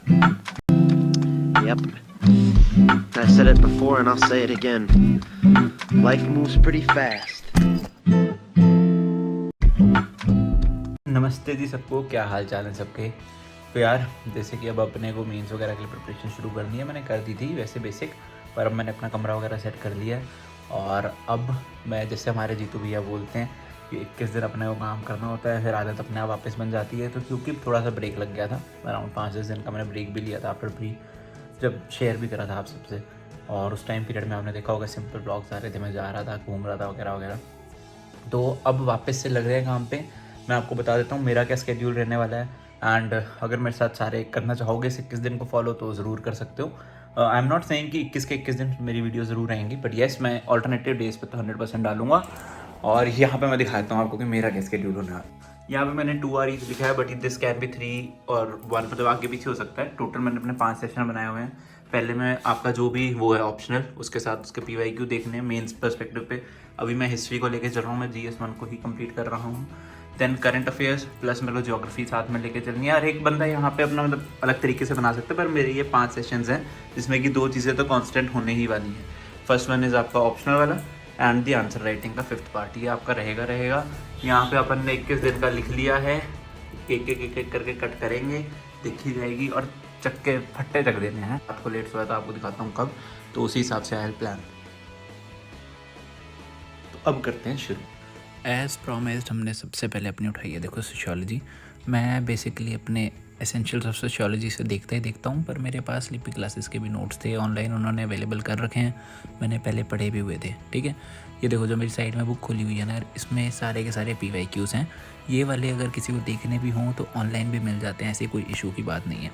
Yep. I said it before and I'll say it again. Life moves pretty fast. नमस्ते जी सबको, क्या हाल चाल है सबके। तो यार जैसे कि अब अपने को मेंस वगैरह के लिए प्रिपरेशन शुरू करनी है। मैंने कर दी थी वैसे बेसिक, पर अब मैंने अपना कमरा वगैरह सेट कर लिया है। और अब मैं, जैसे हमारे जीतू भैया बोलते हैं कि 21 दिन अपने को काम करना होता है, फिर आदत अपने आप वापस बन जाती है। तो क्योंकि थोड़ा सा ब्रेक लग गया था, अराउंड 5-10 दिन का मैंने ब्रेक भी लिया था आफ्टर प्री, जब शेयर भी करा था आप सबसे। और उस टाइम पीरियड में आपने देखा होगा सिंपल ब्लॉग्स आ रहे थे, मैं जा रहा था, घूम रहा था वगैरह वगैरह। तो अब वापस से लग रहे हैं काम पे। मैं आपको बता देता हूँ मेरा क्या स्केड्यूल रहने वाला है। एंड अगर मेरे साथ सारे करना चाहोगे इस 21 दिन को फॉलो तो ज़रूर कर सकते हो। आई एम नॉट सेइंग कि 21 के 21 दिन मेरी वीडियो ज़रूर रहेंगी, बट येस मैं ऑल्टरनेटिव डेज पे तो 100% डालूंगा। और यहाँ पे मैं दिखाता हूँ आपको कि मेरा क्या स्केड्यूल होने वाला है। यहाँ पे मैंने 2 आवर ईच लिखा है, बट दिस कैन भी 3 और 1, मतलब आगे पीछे हो सकता है। टोटल मैंने अपने 5 सेशन बनाए हुए हैं। पहले मैं आपका जो भी वो है ऑप्शनल, उसके साथ उसके PYQ देखने मेंस पर्सपेक्टिव पे। अभी मैं हिस्ट्री को लेके चल रहा हूँ, मैं GS1 को ही कंप्लीट कर रहा हूँ। देन करंट अफेयर्स प्लस मेरे को ज्योग्राफी साथ में लेके चलनी है। और एक बंदा यहाँ पे अपना मतलब अलग तरीके से बना सकता है, पर मेरे ये 5 सेशंस हैं जिसमें कि 2 चीज़ें तो कांस्टेंट होने ही वाली हैं। फर्स्ट वन इज़ आपका ऑप्शनल वाला एंड दी आंसर राइटिंग का 5th पार्ट, ये आपका रहेगा। यहाँ पे अपन ने 21 दिन का लिख लिया है, एक करके कट करेंगे, दिखी जाएगी और चक्के फट्टे चक देने हैं। रात को लेट सोया था, आपको दिखाता हूँ कब, तो उसी हिसाब से आया प्लान। तो अब करते हैं शुरू। एज़ प्रोमिस्ड हमने सबसे पहले अपनी उठाई है, देखो सोशियोलॉजी। मैं बेसिकली अपने एसेंशियल्स ऑफ सोशियोलॉजी से देखता ही देखता हूँ, पर मेरे पास लिपि क्लासेस के भी नोट्स थे ऑनलाइन, उन्होंने अवेलेबल कर रखे हैं, मैंने पहले पढ़े भी हुए थे। ठीक है, ये देखो जो मेरी साइड में बुक खुली हुई है ना, इसमें सारे के सारे PYQs हैं। ये वाले अगर किसी को देखने भी हों तो ऑनलाइन भी मिल जाते हैं, ऐसी कोई इशू की बात नहीं है।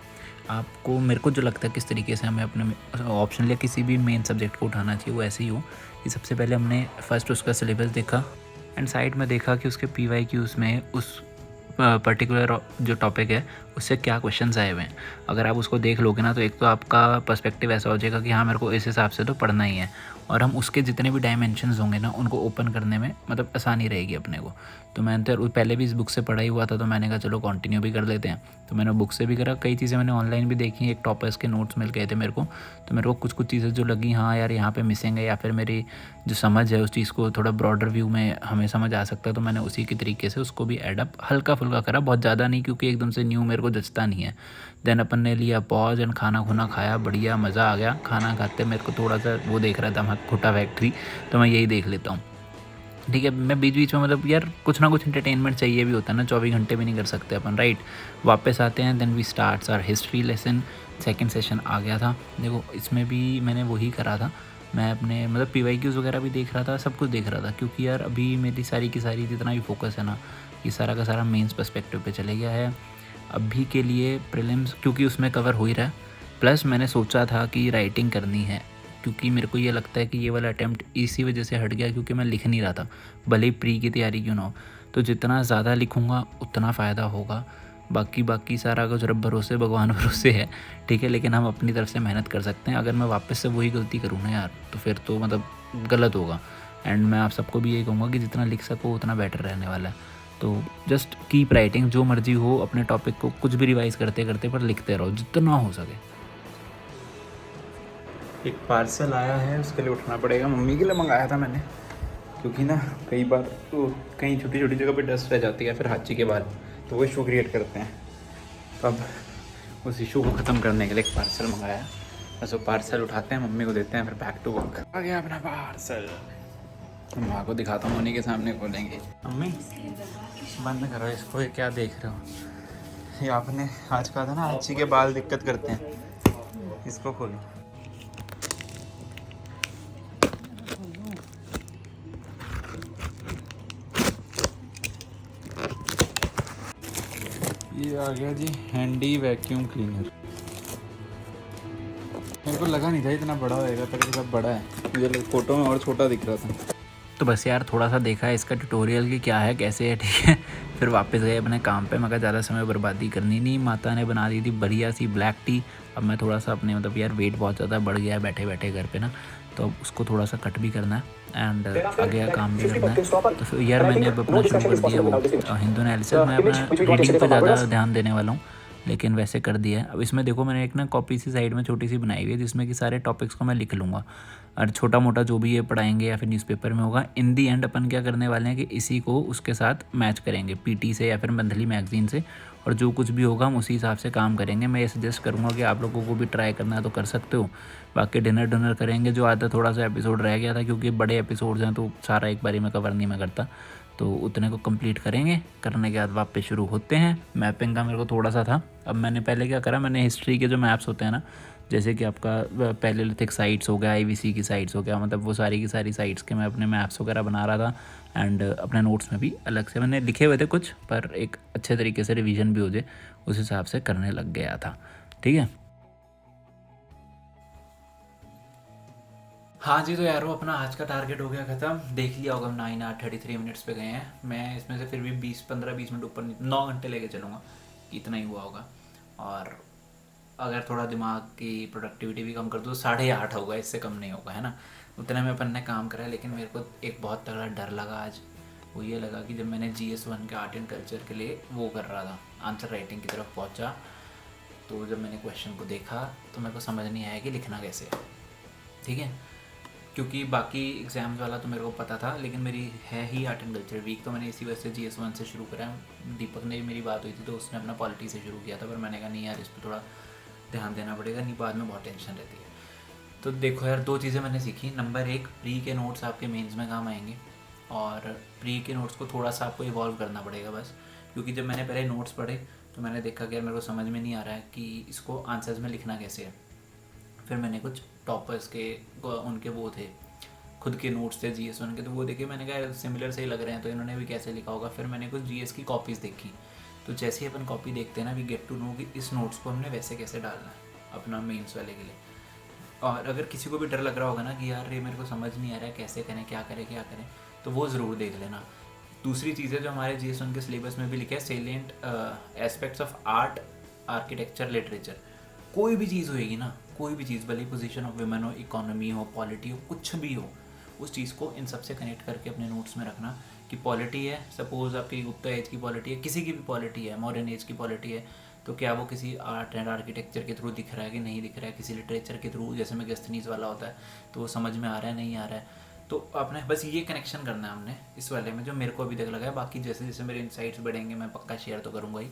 आपको, मेरे को जो लगता है किस तरीके से हमें अपने ऑप्शनल या किसी भी मेन सब्जेक्ट को उठाना चाहिए वो ऐसे ही हो कि सबसे पहले हमने फर्स्ट उसका सिलेबस देखा एंड साइड में देखा कि उसके PYQs में उस पर्टिकुलर जो टॉपिक है उससे क्या क्वेश्चंस आए हुए हैं। अगर आप उसको देख लोगे ना तो एक तो आपका पर्सपेक्टिव ऐसा हो जाएगा कि हाँ मेरे को इस हिसाब से तो पढ़ना ही है, और हम उसके जितने भी डायमेंशंस होंगे ना उनको ओपन करने में मतलब आसानी रहेगी अपने को। तो मैंने तो पहले भी इस बुक से पढ़ा ही हुआ था, तो मैंने कहा चलो कंटिन्यू भी कर लेते हैं। तो मैंने बुक से भी करा, कई चीज़ें मैंने ऑनलाइन भी देखी, एक टॉपर्स के नोट्स मिल गए थे मेरे को। तो मेरे को कुछ चीज़ें जो लगी हाँ यार यहाँ पे मिसिंग है, या फिर मेरी जो समझ है उस चीज़ को थोड़ा ब्रॉडर व्यू में हमें समझ आ सकता है, तो मैंने उसी के तरीके से उसको भी एडअप हल्का फुल्का करा, बहुत ज़्यादा नहीं, क्योंकि एकदम से न्यू मेरे को जचता नहीं है। देन अपन ने लिया पॉज एंड खाना खुना खाया, बढ़िया मज़ा आ गया। खाना खाते मेरे को थोड़ा सा वो देख रहा था मैं खुटा फैक्ट्री, तो मैं यही देख लेता हूँ। ठीक है, मैं बीच बीच में मतलब यार कुछ ना कुछ इंटरटेनमेंट चाहिए भी होता है ना, 24 घंटे भी नहीं कर सकते अपन, राइट। वापस आते हैं, then we starts our history lesson. Second session आ गया था, देखो इसमें भी मैंने वही करा था। मैं अपने मतलब PYQs वगैरह भी देख रहा था, सब कुछ देख रहा था, क्योंकि यार अभी मेरी सारी की सारी जितना भी फोकस है ना, ये सारा का सारा मेंस पर्सपेक्टिव पे चले गया है अभी के लिए। प्रीलिम्स क्योंकि उसमें कवर हो ही रहा है, प्लस मैंने सोचा था कि राइटिंग करनी है, क्योंकि मेरे को ये लगता है कि ये वाला अटैम्प्ट इसी वजह से हट गया क्योंकि मैं लिख नहीं रहा था, भले ही प्री की तैयारी क्यों ना हो। तो जितना ज़्यादा लिखूँगा उतना फ़ायदा होगा। बाकी सारा कुछ रब भरोसे भगवान भरोसे है, ठीक है, लेकिन हम अपनी तरफ से मेहनत कर सकते हैं। अगर मैं वापस से वही गलती करूँ ना यार, तो फिर तो मतलब गलत होगा। एंड मैं आप सबको भी ये कहूँगा कि जितना लिख सको उतना बेटर रहने वाला है। तो जस्ट कीप राइटिंग, जो मर्जी हो अपने टॉपिक को कुछ भी रिवाइज़ करते करते पर लिखते रहो जितना हो सके। एक पार्सल आया है, उसके लिए उठना पड़ेगा। मम्मी के लिए मंगाया था मैंने, क्योंकि ना कई बार तो कहीं छोटी छोटी जगह पे डस्ट रह जाती है, फिर हाथी के बाल, तो वो इशू क्रिएट करते हैं। तो अब उस इशू को ख़त्म करने के लिए एक पार्सल मंगाया, बस वो पार्सल उठाते हैं, मम्मी को देते हैं, फिर बैक टू वर्क। आ गया अपना पार्सल, माँ को दिखाता हूँ, उन्हीं के सामने खोलेंगे। मम्मी बंद करो इसको, ये क्या देख रहे हो। ये आपने आज कहा था ना हाथी के बाल दिक्कत करते हैं, इसको खोलो। ये आ गया जी हैंडी वैक्यूम क्लीनर। मेरे को लगा नहीं था इतना बड़ा होएगा, पर ये सब बड़ा है, मुझे फोटो में और छोटा दिख रहा था। तो बस यार थोड़ा सा देखा है इसका ट्यूटोरियल कि क्या है कैसे है, ठीक है। फिर वापस गए अपने काम पे, मगर ज़्यादा समय बर्बादी करनी नहीं। माता ने बना दी थी बढ़िया सी ब्लैक टी। अब मैं थोड़ा सा अपने मतलब यार वेट बहुत ज़्यादा बढ़ गया है बैठे बैठे घर पे ना, तो अब उसको थोड़ा सा कट भी करना है एंड आगे का काम भी करना है। तो फिर यार मैंने अब अपना शुरू कर दिया वो हिंदू एनालिसिस। मैं अपना रीडिंग पे ज़्यादा ध्यान देने वाला हूँ, लेकिन वैसे कर दिया है। अब इसमें देखो मैंने एक ना कॉपी सी साइड में छोटी सी बनाई हुई है जिसमें कि सारे टॉपिक्स को मैं लिख लूँगा, और छोटा मोटा जो भी ये पढ़ाएंगे या फिर न्यूज़पेपर में होगा, इन दी एंड अपन क्या करने वाले हैं कि इसी को उसके साथ मैच करेंगे पीटी से या फिर मंथली मैगजीन से, और जो कुछ भी होगा हम उसी हिसाब से काम करेंगे। मैं ये सजेस्ट करूँगा कि आप लोगों को भी ट्राई करना है तो कर सकते हो। बाकी डिनर करेंगे, जो आधा थोड़ा सा एपिसोड रह गया था क्योंकि बड़े एपिसोड्स हैं तो सारा एक बारी में कवर नहीं मैं करता, तो उतने को कंप्लीट करेंगे। करने के बाद वापस शुरू होते हैं। मैपिंग का मेरे को थोड़ा सा था। अब मैंने पहले क्या करा, मैंने हिस्ट्री के जो मैप्स होते हैं ना, जैसे कि आपका पैलेलिथिक साइट्स हो गया, आईवीसी की साइट्स हो गया, मतलब वो सारी की सारी साइट्स के मैं अपने मैप्स वगैरह बना रहा था। एंड अपने नोट्स में भी अलग से मैंने लिखे हुए थे कुछ, पर एक अच्छे तरीके से रिवीजन भी हो जाए उस हिसाब से करने लग गया था। ठीक है। हाँ जी, तो यारो अपना आज का टारगेट हो गया ख़त्म। देख लिया होगा 9:33 पे गए हैं। मैं इसमें से फिर भी 15-20 मिनट ऊपर 9 घंटे लेके चलूँगा, इतना ही हुआ होगा। और अगर थोड़ा दिमाग की प्रोडक्टिविटी भी कम कर दो तो 8:30 होगा, इससे कम नहीं होगा, है ना। उतने में अपन ने काम करा है। लेकिन मेरे को एक बहुत तगड़ा डर लगा आज। वो ये लगा कि जब मैंने GS1 के आर्ट एंड कल्चर के लिए वो कर रहा था, आंसर राइटिंग की तरफ पहुंचा, तो जब मैंने क्वेश्चन को देखा तो मेरे को समझ नहीं आया कि लिखना कैसे है। ठीक है, क्योंकि बाकी एग्ज़ाम्स वाला तो मेरे को पता था, लेकिन मेरी है ही आर्ट एंड कल्चर वीक, तो मैंने इसी वजह से GS1 से शुरू करा। दीपक ने मेरी बात हुई थी तो उसने अपना पॉलिटी से शुरू किया था, पर मैंने कहा नहीं यार, इस पर थोड़ा ध्यान देना पड़ेगा, नहीं बाद में बहुत टेंशन रहती है। तो देखो यार, 2 चीज़ें मैंने सीखी। नंबर 1, प्री के नोट्स आपके मेंस में काम आएंगे, और प्री के नोट्स को थोड़ा सा आपको इवॉल्व करना पड़ेगा बस। क्योंकि जब मैंने पहले नोट्स पढ़े तो मैंने देखा कि यार मेरे को समझ में नहीं आ रहा है कि इसको आंसर्स में लिखना कैसे है। फिर मैंने कुछ टॉपर्स के उनके वो थे, खुद के नोट्स थे GS1 के, तो वो देखे, मैंने कहा सिमिलर से ही लग रहे हैं तो इन्होंने भी कैसे लिखा होगा। फिर मैंने कुछ GS की कॉपीज़ देखी। तो जैसे ही अपन कॉपी देखते हैं ना, वी गेट टू नो कि इस नोट्स को हमने वैसे कैसे डालना है अपना मेंस वाले के लिए। और अगर किसी को भी डर लग रहा होगा ना कि यार ये मेरे को समझ नहीं आ रहा है, कैसे करें, क्या करें, तो वो ज़रूर देख लेना। दूसरी चीज़ है जो हमारे GS1 के सिलेबस में भी लिखा है, salient aspects of art, architecture, literature. कोई भी चीज़ होएगी ना, कोई भी चीज़, भले पोजीशन ऑफ वुमेन हो, इकोनॉमी हो, पॉलिटी हो, कुछ भी हो, उस चीज़ को इन सब से कनेक्ट करके अपने नोट्स में रखना। कि पॉलिटी है, सपोज़ आपकी गुप्ता एज की पॉलिटी है, किसी की भी पॉलिटी है, मॉडर्न एज की पॉलिटी है, तो क्या वो किसी आर्ट एंड आर्किटेक्चर के थ्रू दिख रहा है कि नहीं दिख रहा है, किसी लिटरेचर के थ्रू, जैसे में गस्तनीज वाला होता है, तो वो समझ में आ रहा है, नहीं आ रहा है। तो आपने बस ये कनेक्शन करना है हमने इस वाले में, जो मेरे को अभी तक लगा है। बाकी जैसे जैसे मेरे इंसाइट्स बढ़ेंगे मैं पक्का शेयर तो करूँगा ही।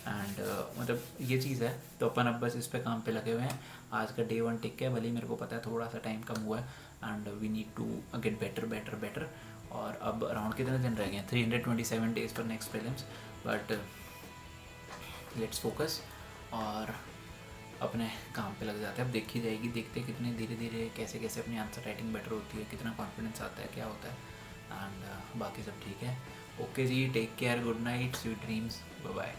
एंड मतलब ये चीज़ है, तो अपन अब बस इस पे काम पे लगे हुए हैं। आज का डे 1 टिक है, भले ही मेरे को पता है थोड़ा सा टाइम कम हुआ है, and we need to get better. और अब अराउंड कितने दिन रह गए हैं, 327 डेज़ पर next prelims, but let's focus और अपने काम पे लग जाते हैं। अब देखी जाएगी, देखते हैं कितने धीरे धीरे कैसे कैसे अपनी आंसर राइटिंग बेटर होती है, कितना कॉन्फिडेंस आता है, क्या होता है। एंड बाकी सब ठीक है। ओके जी, take care, good night, sweet dreams, bye bye.